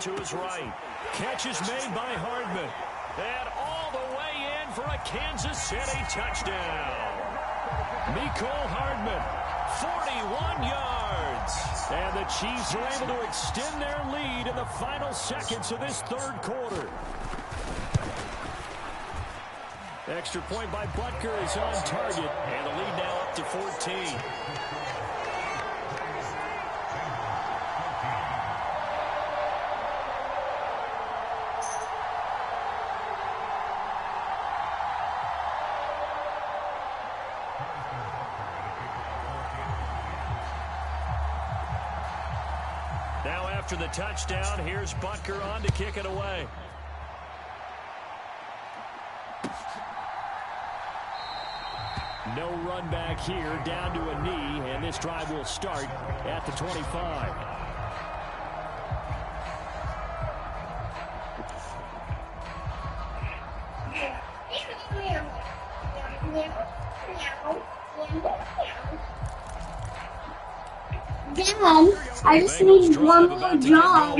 to his right. Catch is made by Hardman. And all the way in for a Kansas City touchdown. Mecole Hardman, 41 yards. And the Chiefs are able to extend their lead in the final seconds of this third quarter. Extra point by Butker is on target. And the lead now up to 14. Now after the touchdown, here's Butker on to kick it away. No run back here, down to a knee, and this drive will start at the 25. Dad, I just need one more job.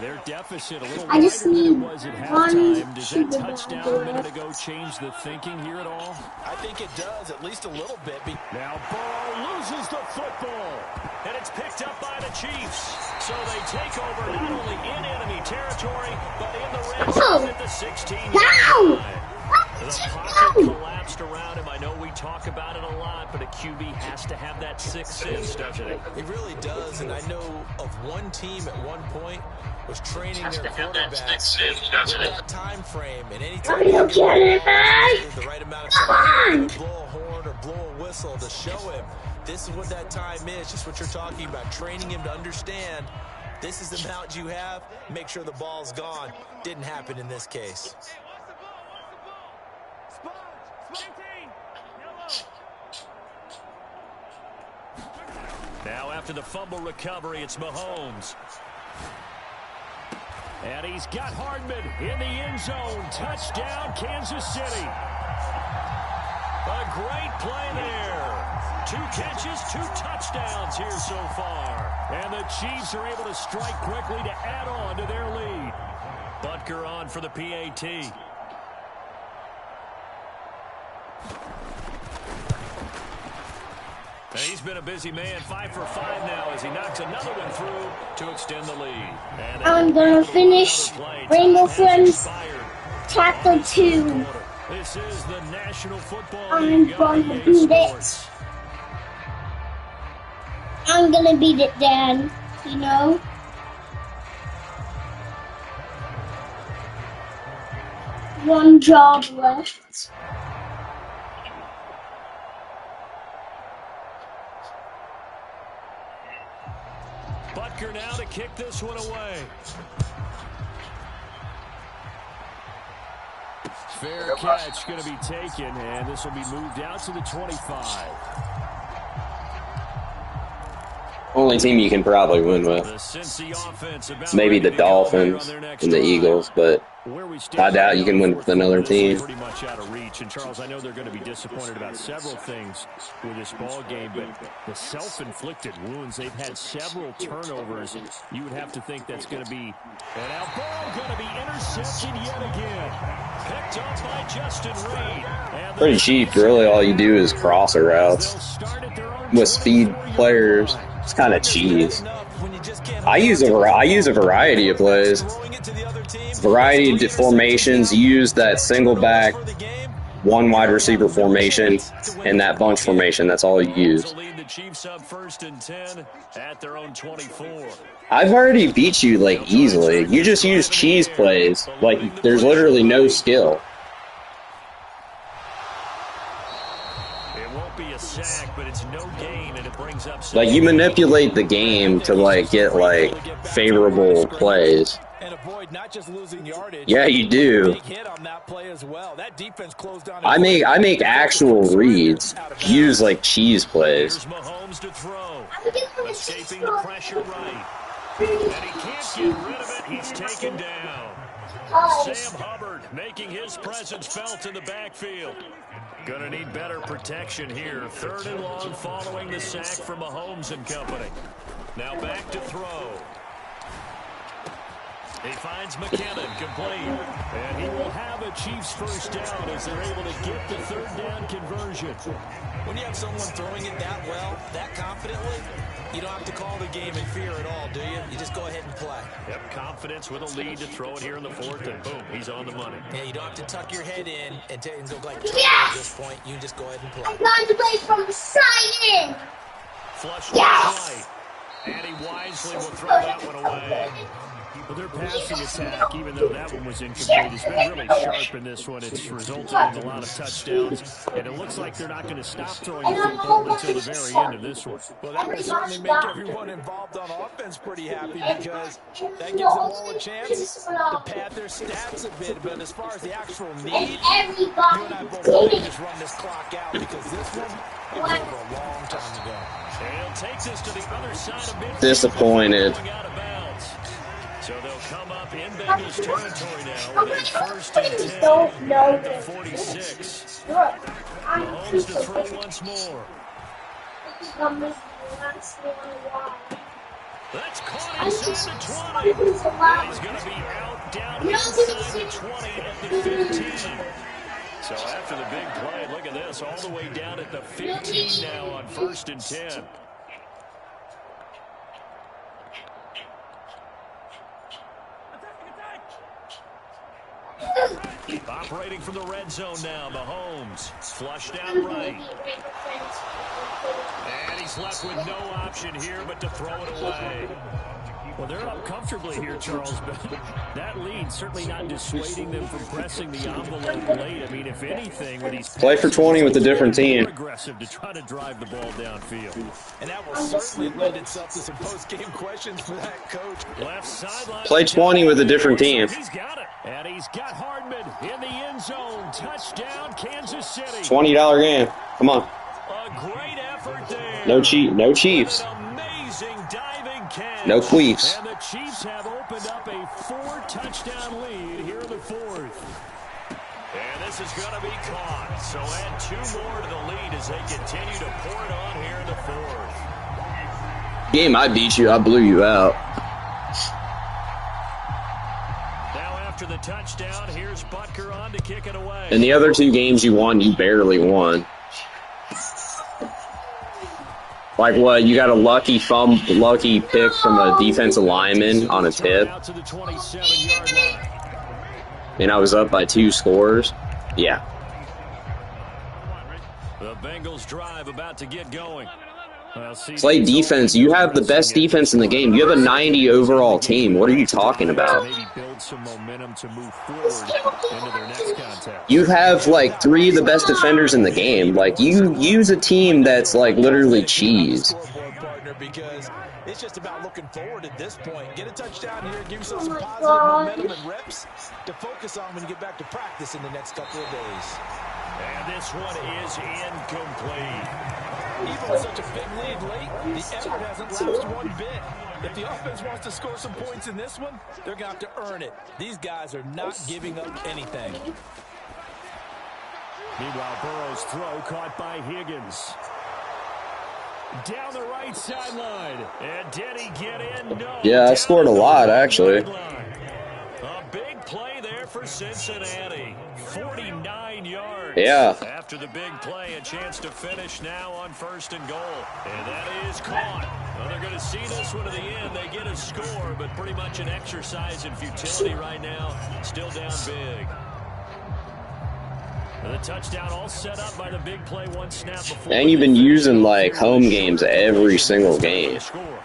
Their deficit a little I just wider need than it was at halftime. Does that Super touchdown Bowl. a minute ago change the thinking here at all? I think it does, at least a little bit. Now Burrow loses the football, and it's picked up by the Chiefs. So they take over not only in enemy territory, but in the red zone at the 16-yard line. The pocket collapsed around him. I know we talk about it a lot, but a QB has to have that sixth sense, doesn't it? It really does, and I know of one team at one point was training their quarterbacks with that time frame, and anytime Are you kidding me? the right amount of time to blow a horn or blow a whistle to show him this is what that time is, just what you're talking about, training him to understand this is the amount you have, make sure the ball's gone. Didn't happen in this case. Now after the fumble recovery, it's Mahomes. And he's got Hardman in the end zone. Touchdown, Kansas City. A great play there. 2 catches, 2 touchdowns here so far. And the Chiefs are able to strike quickly to add on to their lead. Butker on for the PAT. And he's been a busy man, 5 for 5 now as he knocks another one through to extend the lead. I'm gonna finish Rainbow Friends Chapter 2. This is the National Football I'm League. gonna beat it. I'm gonna beat it, Dad. You know? One job left. Butker now to kick this one away. Fair catch going to be taken, and this will be moved out to the 25. Only team you can probably win with. The Cincy offense about Maybe ready the to go here Dolphins on their next and the drive. Eagles, but Where we I doubt you can win with another team. Pretty much out of reach. And Charles, I know they're going to be disappointed about several things with this ball game, but the self-inflicted wounds, they've had several turnovers. You would have to think that's going to be, and now Burrow going to be intercepted yet again. Picked up by Justin Reed. And Pretty cheap. Really, all you do is crosser routes they'll start at their own with speed players. It's kind of cheese. I use a variety of plays. Variety of formations. Use that single back, one wide receiver formation, and that bunch formation. That's all you use. lead the Chiefs up 1st and 10 at their own 24. I've already beat you, like, easily. You just use cheese plays. Like, there's literally no skill. It won't be a sack, but it's no gain, and it brings up Like, you manipulate the game to, like, get, like, favorable plays. And avoid not just losing yardage. Yeah, you do. Big hit on that play as well. That defense closed down. I make actual reads. Use, like, cheese plays. Here's Mahomes to throw. Escaping the pressure right. And he can't get rid of it. He's taken down. Sam Hubbard making his presence felt in the backfield. Gonna need better protection here. 3rd and long following the sack from Mahomes and company. Now back to throw. He finds McKinnon, complete. And he will have a Chiefs first down as they're able to get the third down conversion. When you have someone throwing it that well, that confidently, you don't have to call the game in fear at all, do you? You just go ahead and play. Yep, confidence with a lead to throw it here in the fourth, and boom, he's on the money. Yeah, you don't have to tuck your head in and go like at this point. You just go ahead and play. I'm going to play from the side in. Flush right. And he wisely will throw that one away. Well, their passing attack, even though that one was incomplete, has been really sharp in this one. It's resulted in a lot of touchdowns, and it looks like they're not going to stop throwing the football until the very end of this one. Well, that will certainly make everyone involved on offense pretty happy because that gives them all a chance to pad their stats a bit. But as far as the actual need, you and I both want to just run this clock out because this one, it was over a long time ago. And he'll take this to the other side of midfield. Disappointed. So they'll come up in Bengals territory now with a first and 10 at the 46. Mahomes to throw once more. That's caught inside the 20. And he's going to be out down inside the 20 at the 15. So after the big play, look at this, all the way down at the 15 now on first and 10. Operating from the red zone now, Mahomes. Flushed out right. And he's left with no option here but to throw it away. Well, they're up comfortably here, Charles, but that lead certainly not dissuading them from pressing the envelope late. I mean, if anything, with these play for 20 with a different team. Aggressive to try to drive the ball downfield. And that will certainly lend itself to some post-game questions for that coach. Left sideline. Play 20 with a different team. He's got it. And he's got Hardman in the end zone. Touchdown, Kansas City. $20 game. Come on. A great effort there. No Chiefs. Amazing diving catch. No queefs. And the Chiefs have opened up a 4-touchdown lead here in the fourth. And this is going to be caught. So add 2 more to the lead as they continue to pour it on here in the fourth. Game, I beat you. I blew you out. Now after the touchdown, here's Butker on to kick it away. In the other 2 games you won, you barely won. Like what? You got a lucky pick from a defensive lineman on a tip. Out to the 27-yard line. And I was up by 2 scores. Yeah. The Bengals drive about to get going. Play defense. You have the best defense in the game. You have a 90 overall team. What are you talking about? Maybe build some momentum to move forward into their next contact. You have like 3 of the best defenders in the game. Like you use a team that's like literally cheese. Because it's just about looking forward at this point. Get a touchdown here, give yourself some positive momentum and reps to focus on when you get back to practice in the next couple of days. And this one is incomplete. Even with such a big lead late, the effort hasn't lasted one bit. If the offense wants to score some points in this one, they're going to have to earn it. These guys are not giving up anything. Meanwhile, Burrow's throw caught by Higgins. Down the right sideline. And did he get in? No. Yeah, I scored a lot, actually. A big play there for Cincinnati. 49 yards. Yeah. After the big play, a chance to finish now on first and goal. And that is caught. Well, they're going to see this one to the end. They get a score, but pretty much an exercise in futility right now. Still down big. The touchdown all set up by the big play, one snap before. And you've been using like home games every single game.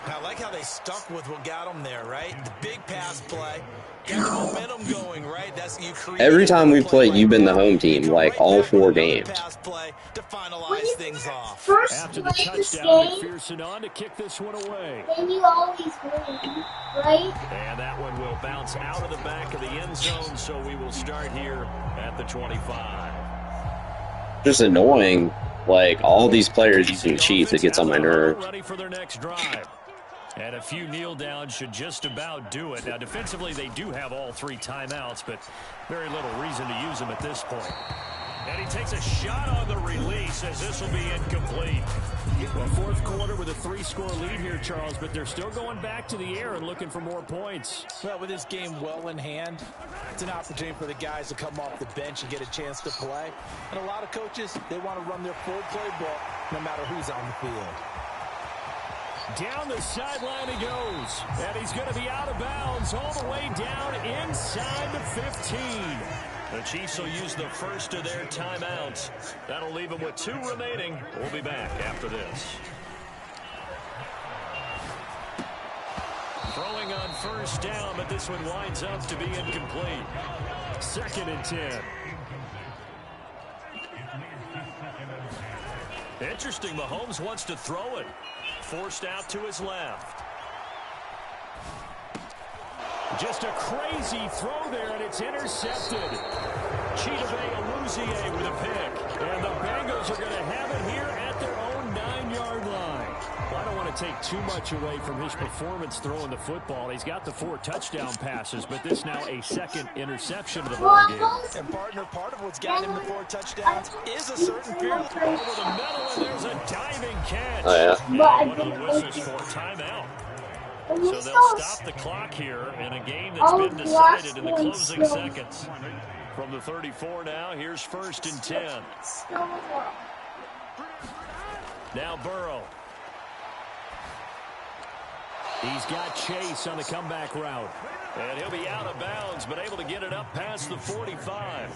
I like how they stuck with what got them there, right? The big pass play. Got the momentum going, right? That's you create. Every time we played, you've been the home team, like all 4 games. Pass play to finalize things off. First After the play this touchdown, game, McPherson on to kick this one away. then you always win, right? And that one will bounce out of the back of the end zone, so we will start here at the 25. Just annoying, like all these players using cheats. It gets on my nerves. Ready for their next drive. And a few kneel downs should just about do it. Now, defensively, they do have all 3 timeouts, but very little reason to use them at this point. And he takes a shot on the release as this will be incomplete. Well, fourth quarter with a 3-score lead here, Charles, but they're still going back to the air and looking for more points. Well, with this game well in hand, it's an opportunity for the guys to come off the bench and get a chance to play. And a lot of coaches, they want to run their full playbook no matter who's on the field. Down the sideline he goes. And he's going to be out of bounds all the way down inside the 15. The Chiefs will use the first of their timeouts. That'll leave them with 2 remaining. We'll be back after this. Throwing on first down, but this one winds up to be incomplete. 2nd and 10. Interesting, Mahomes wants to throw it. Forced out to his left. Just a crazy throw there, and it's intercepted. Chidobe Awuzie with a pick. And the Bengals are going to have it here at their own 9-yard line. Well, I don't want to take too much away from his performance throwing the football. He's got the 4 touchdown passes, but this now a 2nd interception of the ball game. And partner, part of what's gotten him the 4 touchdowns is a certain fearless over the middle, and there's a diving catch. Oh, yeah. And one of the whistles for timeout. So they'll stop the clock here in a game that's been decided in the closing seconds. From the 34 now, here's 1st and 10. Now Burrow. He's got Chase on the comeback route. And he'll be out of bounds, but able to get it up past the 45.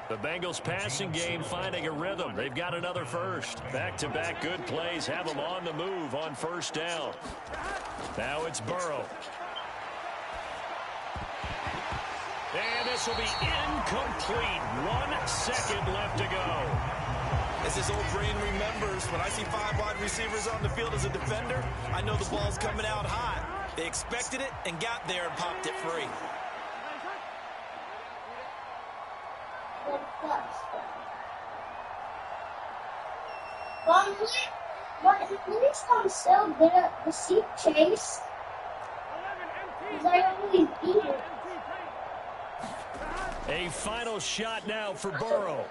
The Bengals passing game finding a rhythm. They've got another first. Back-to-back good plays have them on the move on first down. Now it's Burrow. And this will be incomplete. 1 second left to go. As his old brain remembers, when I see 5 wide receivers on the field as a defender, I know the ball's coming out hot. They expected it and got there and popped it free. But at least I'm still good at the seat chase. Because I always beat it. A final shot now for Burrow.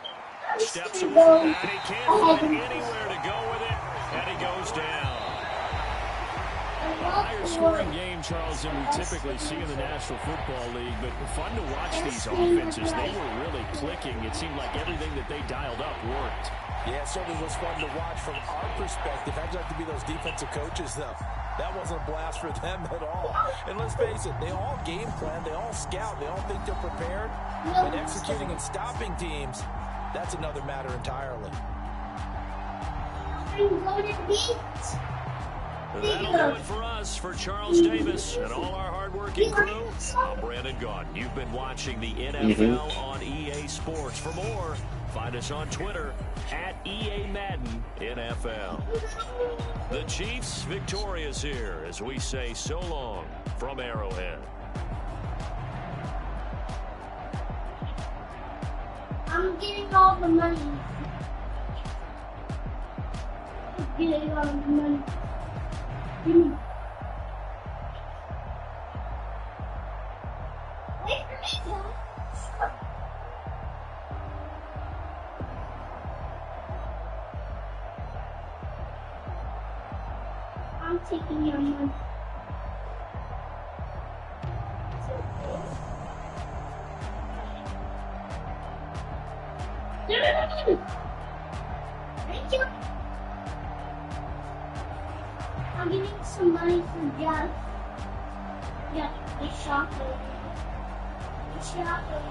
Steps away, and he can't find anywhere to go with it, and he goes down. A higher scoring game, Charles, than we typically see in the National Football League, but fun to watch these offenses. They were really clicking. It seemed like everything that they dialed up worked. Yeah, it certainly was fun to watch from our perspective. I'd like to be those defensive coaches, though. That wasn't a blast for them at all. And let's face it, they all game plan, they all scout, they all think they're prepared. But executing and stopping teams, that's another matter entirely. That'll do it for us, for Charles Davis and all our hard-working crew. I'm Brandon Gaudin. You've been watching the NFL on EA Sports. For more, find us on Twitter at EA Madden NFL. The Chiefs victorious here as we say so long from Arrowhead. I'm getting all the money. I'm getting all the money. Wait for me, I'm taking your money. Thank you. I'm getting some money for Jeff. Yeah, the shopper. The shopper.